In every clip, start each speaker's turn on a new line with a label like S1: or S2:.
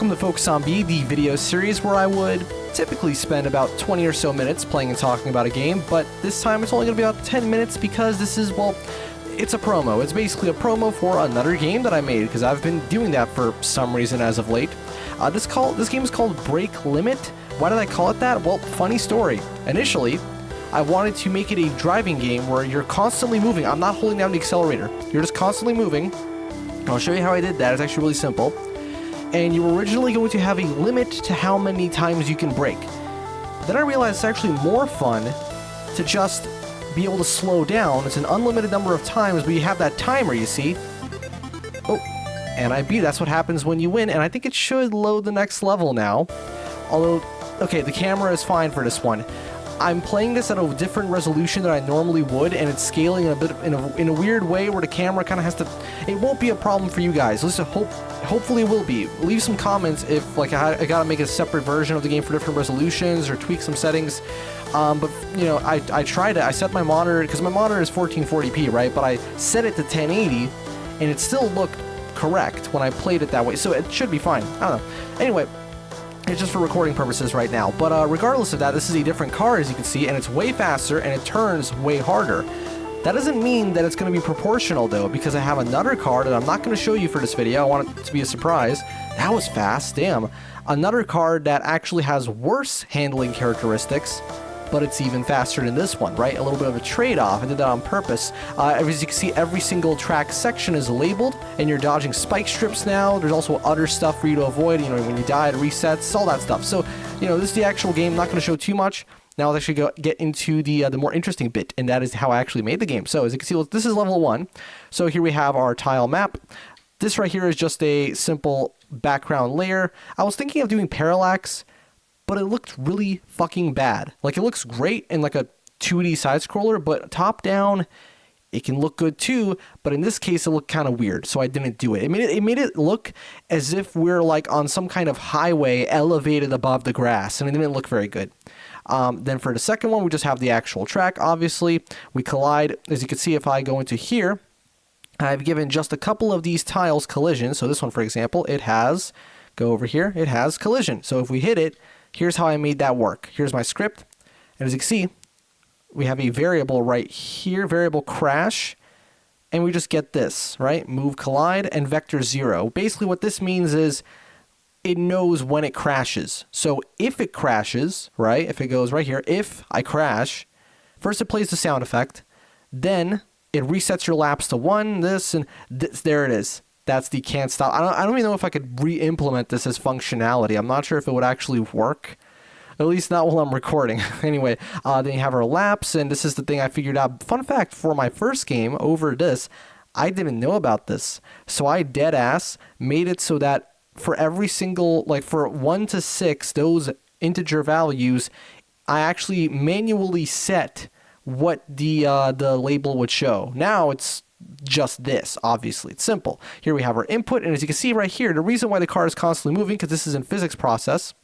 S1: welcome to Focus on B, the video series where I would typically spend about 20 or so minutes playing and talking about a game, but this time it's only going to be about 10 minutes because this is, well, it's a promo. It's basically a promo for another game that I made because I've been doing that for some reason as of late. This game is called Break Limit. Why did I call it that? Well, funny story. Initially, I wanted to make it a driving game where you're constantly moving. I'm not holding down the accelerator. You're just constantly moving. I'll show you how I did that. It's actually really simple. And you were originally going to have a limit to how many times you can brake. Then I realized it's actually more fun to just be able to slow down. It's an unlimited number of times, but you have that timer, you see. Oh, and I beat. That's what happens when you win, and I think it should load the next level now. Although, okay, the camera is fine for this one. I'm playing this at a different resolution than I normally would, and it's scaling in a weird way where the camera kind of has to... It won't be a problem for you guys. Listen, hopefully it will be. Leave some comments if, like, I gotta make a separate version of the game for different resolutions or tweak some settings. But, you know, I tried it. I set my monitor, because my monitor is 1440p, right? But I set it to 1080, and it still looked correct when I played it that way. So it should be fine. I don't know. Anyway... It's just for recording purposes right now, but regardless of that, this is a different car, as you can see, and it's way faster, and it turns way harder. That doesn't mean that it's going to be proportional, though, because I have another car that I'm not going to show you for this video. I want it to be a surprise. That was fast, damn. Another car that actually has worse handling characteristics, but it's even faster than this one, right? A little bit of a trade-off. I did that on purpose. As you can see, every single track section is labeled, and you're dodging spike strips now. There's also other stuff for you to avoid. You know, when you die, it resets, all that stuff. So, you know, this is the actual game. I'm not going to show too much. Now let's actually get into the more interesting bit, and that is how I actually made the game. So, as you can see, this is level 1. So here we have our tile map. This right here is just a simple background layer. I was thinking of doing parallax, but it looked really fucking bad. Like, it looks great in like a 2D side-scroller, but top-down, it can look good too, but in this case, it looked kind of weird, so I didn't do it. It made it look as if we're like on some kind of highway elevated above the grass, and it didn't look very good. Then for the second one, we just have the actual track, obviously. We collide. As you can see, if I go into here, I've given just a couple of these tiles collision. So this one, for example, it has, go over here, it has collision. So if we hit it, here's how I made that work. Here's my script. And as you can see, we have a variable right here, variable crash. And we just get this, right? Move collide and vector 0. Basically what this means is it knows when it crashes. So if it crashes, right? If it goes right here, if I crash, first it plays the sound effect. Then it resets your laps to 1, this, and this, there it is. That's the can't stop. I don't even know if I could re-implement this as functionality. I'm not sure if it would actually work. At least not while I'm recording. Anyway, then you have our laps, and this is the thing I figured out. Fun fact, for my first game over this, I didn't know about this. So I dead-ass made it so that for every single, like for 1 to 6, those integer values, I actually manually set what the label would show. Now it's just this, obviously. It's simple. Here we have our input, and as you can see right here, the reason why the car is constantly moving, because this is in physics process,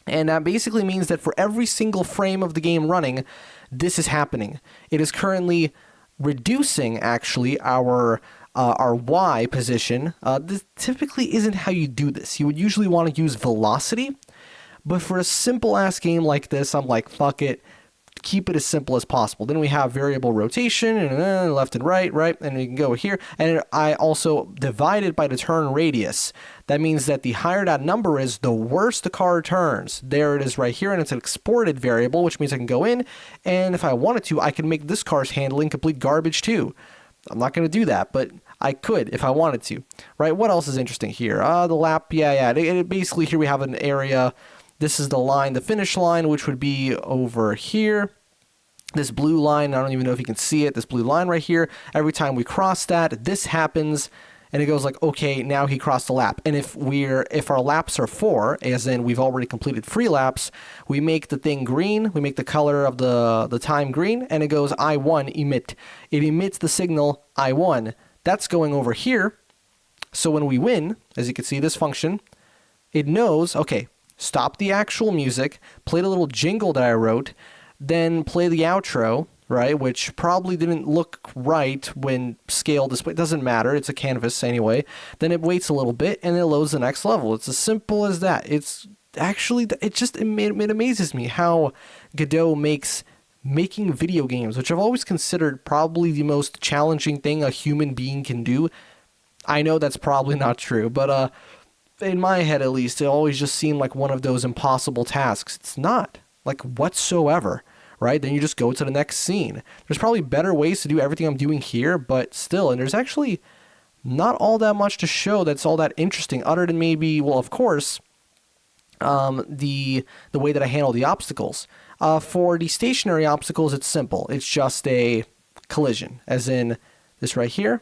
S1: and that basically means that for every single frame of the game running, this is happening. It is currently reducing, actually, our Y position. This typically isn't how you do this. You would usually want to use velocity, but for a simple-ass game like this, I'm like, fuck it. Keep it as simple as possible. Then we have variable rotation and left and right, and you can go here. And I also divide it by the turn radius. That means that the higher that number is, the worse the car turns. There it is right here, and it's an exported variable, which means I can go in, and if I wanted to, I can make this car's handling complete garbage too. I'm not going to do that, but I could if I wanted to. Right? What else is interesting here? The lap, yeah. Basically, here we have an area. This is the line, the finish line, which would be over here. This blue line, I don't even know if you can see it, this blue line right here. Every time we cross that, this happens, and it goes like, okay, now he crossed the lap. And if our laps are 4, as in we've already completed 3 laps, we make the thing green, we make the color of the time green, and it goes I1 emit. It emits the signal I1. That's going over here. So when we win, as you can see, this function, it knows, okay, stop the actual music, play the little jingle that I wrote, then play the outro, right? Which probably didn't look right when scale display. It doesn't matter. It's a canvas anyway. Then it waits a little bit and it loads the next level. It's as simple as that. It's actually, it amazes me how Godot makes making video games, which I've always considered probably the most challenging thing a human being can do. I know that's probably not true, but in my head at least, it always just seemed like one of those impossible tasks. It's not, like, whatsoever, right? Then you just go to the next scene. There's probably better ways to do everything I'm doing here, but still, and there's actually not all that much to show that's all that interesting, other than maybe, well, of course, the way that I handle the obstacles. For the stationary obstacles, it's simple. It's just a collision, as in this right here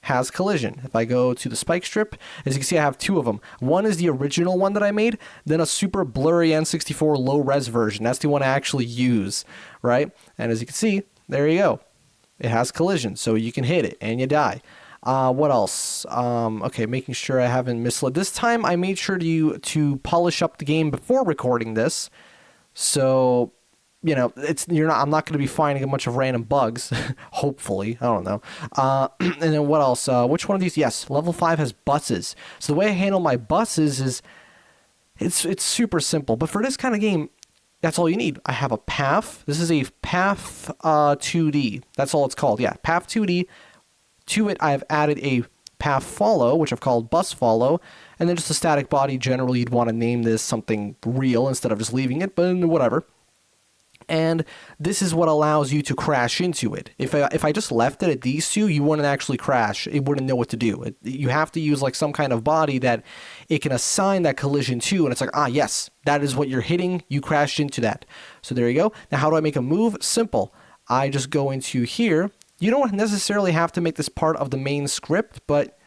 S1: has collision. If I go to the spike strip, as you can see, I have two of them. One is the original one that I made, then a super blurry N64 low-res version. That's the one I actually use, right? And as you can see, there you go. It has collision, so you can hit it and you die. What else? Okay, making sure I haven't misled. This time I made sure to polish up the game before recording this, so you know I'm not going to be finding a bunch of random bugs. Hopefully, I don't know. And then what else? Which one of these? Yes, level 5 has buses. So the way I handle my buses is it's super simple. But for this kind of game, that's all you need. I have a path. This is a path 2D. That's all it's called. Yeah, path 2D. To it, I've added a path follow, which I've called bus follow, and then just a static body. Generally, you'd want to name this something real instead of just leaving it, but whatever. And this is what allows you to crash into it. If I just left it at these two, you wouldn't actually crash. It wouldn't know what to do. You have to use like some kind of body that it can assign that collision to, and it's like, ah, yes, that is what you're hitting. You crashed into that. So there you go. Now, how do I make a move? Simple. I just go into here. You don't necessarily have to make this part of the main script, but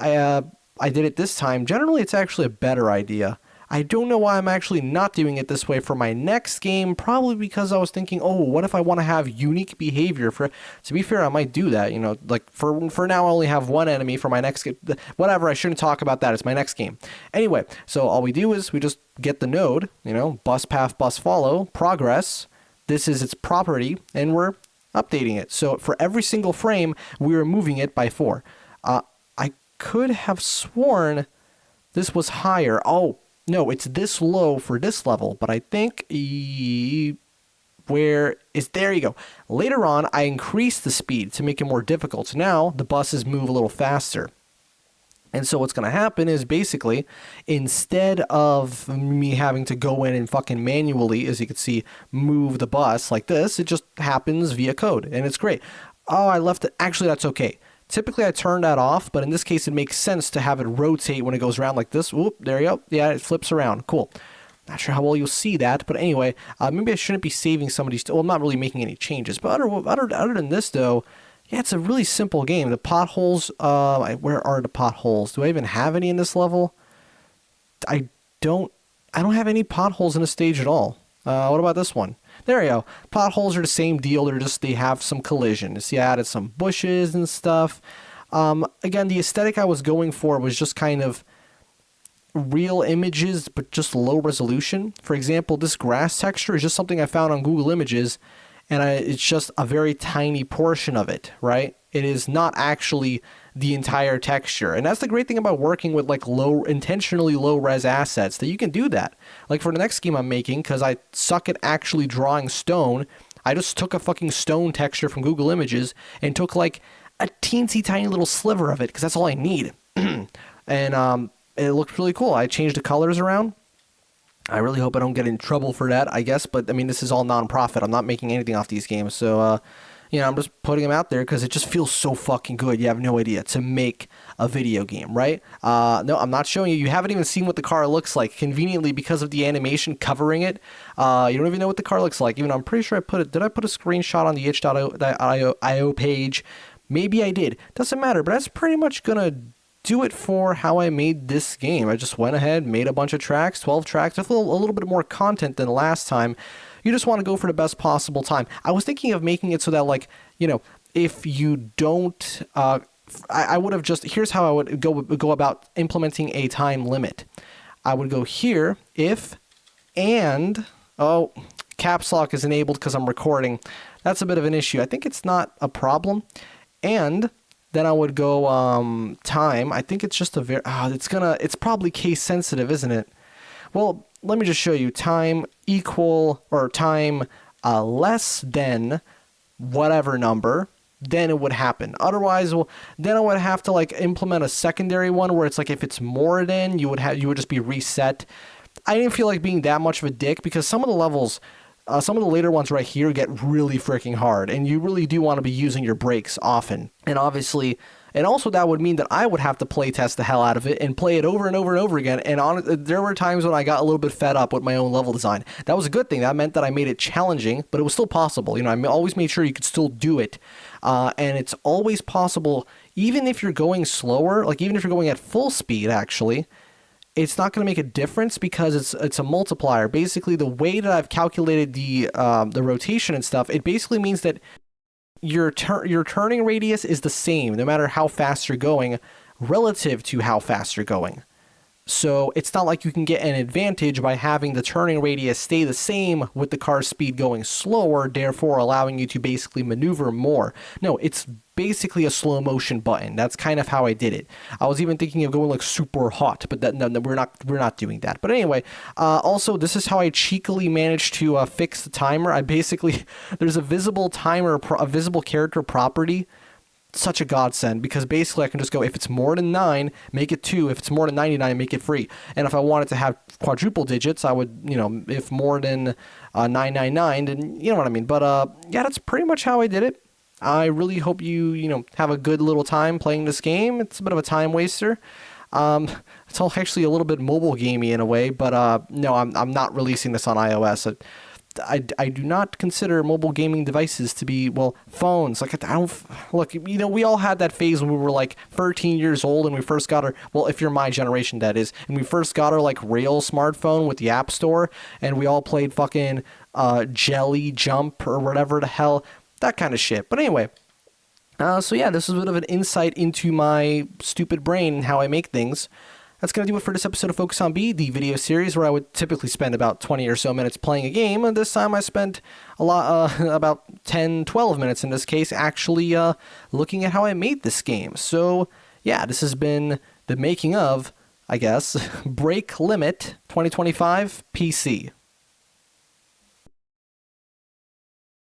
S1: I did it this time. Generally, it's actually a better idea. I don't know why I'm actually not doing it this way for my next game, probably because I was thinking, oh, what if I want to have unique behavior? To be fair, I might do that, you know, like for now I only have one enemy for my next game. Whatever, I shouldn't talk about that, it's my next game. Anyway, so all we do is we just get the node, you know, bus path, bus follow, progress. This is its property, and we're updating it. So for every single frame, we're moving it by 4. I could have sworn this was higher. Oh, no, it's this low for this level, but I think there you go. Later on, I increased the speed to make it more difficult. So now the buses move a little faster. And so what's going to happen is basically, instead of me having to go in and fucking manually, as you can see, move the bus like this, it just happens via code, and it's great. Oh, I left it. Actually, that's okay. Typically, I turn that off, but in this case, it makes sense to have it rotate when it goes around like this. Whoop, there you go. Yeah, it flips around. Cool. Not sure how well you'll see that, but anyway, maybe I shouldn't be saving some of these. Well, I'm not really making any changes, but other than this, though, yeah, it's a really simple game. The potholes, where are the potholes? Do I even have any in this level? I don't have any potholes in this stage at all. What about this one? There you go. Potholes are the same deal. They have some collision. You see, I added some bushes and stuff. Again, the aesthetic I was going for was just kind of real images, but just low resolution. For example, this grass texture is just something I found on Google Images, and it's just a very tiny portion of it, right? It is not actually the entire texture. And that's the great thing about working with like intentionally low res assets, that you can do that. Like for the next game I'm making, because I suck at actually drawing stone, I just took a fucking stone texture from Google Images and took like a teensy tiny little sliver of it, because that's all I need. And it looked really cool. I changed the colors around. I really hope I don't get in trouble for that, I guess. But I mean, this is all non-profit. I'm not making anything off these games. So, I'm just putting them out there because it just feels so fucking good. You have no idea, to make a video game, right? No, I'm not showing you. You haven't even seen what the car looks like. Conveniently, because of the animation covering it, you don't even know what the car looks like. Even I'm pretty sure did I put a screenshot on the itch.io page? Maybe I did. Doesn't matter, but that's pretty much going to do it for how I made this game. I just went ahead, made a bunch of tracks, 12 tracks, with a little bit more content than last time. You just want to go for the best possible time. I was thinking of making it so that, like, if you don't, I would have just, here's how I would go about implementing a time limit. I would go here, if, and, oh, caps lock is enabled because I'm recording, that's a bit of an issue. I think it's not a problem. And then I would go time. I think it's just a very it's probably case sensitive, isn't it? Well, let me just show you. Time equal or time less than whatever number, then it would happen. Otherwise, well, then I would have to like implement a secondary one where it's like if it's more than, you would just be reset. I didn't feel like being that much of a dick because some of the levels, some of the later ones right here get really freaking hard, and you really do want to be using your brakes often. And obviously, and also that would mean that I would have to play test the hell out of it and play it over and over and over again. And there were times when I got a little bit fed up with my own level design. That was a good thing. That meant that I made it challenging, but it was still possible. You know, I always made sure you could still do it. And it's always possible, even if you're going slower, like even if you're going at full speed, actually, it's not going to make a difference because it's a multiplier. Basically, the way that I've calculated the rotation and stuff, it basically means that your turning radius is the same no matter how fast you're going relative to how fast you're going. So it's not like you can get an advantage by having the turning radius stay the same with the car's speed going slower, therefore allowing you to basically maneuver more. No, it's basically a slow motion button. That's kind of how I did it. I was even thinking of going like super hot, but no, we're not doing that. But anyway, also this is how I cheekily managed to fix the timer. I basically there's a visible timer, a visible character property. Such a godsend, because basically I can just go, if it's more than 9, make it 2. If it's more than 99, make it free. And if I wanted to have quadruple digits, I would, you know, if more than 999, then you know what I mean. But yeah, that's pretty much how I did it. I really hope you have a good little time playing this game. It's a bit of a time waster. It's all actually a little bit mobile gamey in a way, but no, I'm not releasing this on iOS. I do not consider mobile gaming devices to be, well, phones. Like, I don't, look, you know, we all had that phase when we were like 13 years old and we first got our, well, if you're my generation, that is, and we first got our like rail smartphone with the App Store, and we all played fucking Jelly Jump or whatever the hell, that kind of shit. But anyway, so yeah, this is a bit of an insight into my stupid brain and how I make things. That's going to do it for this episode of Focus on B, the video series where I would typically spend about 20 or so minutes playing a game. And this time I spent a lot, about 10, 12 minutes in this case, actually looking at how I made this game. So yeah, this has been the making of, I guess, Break Limit 2025 PC.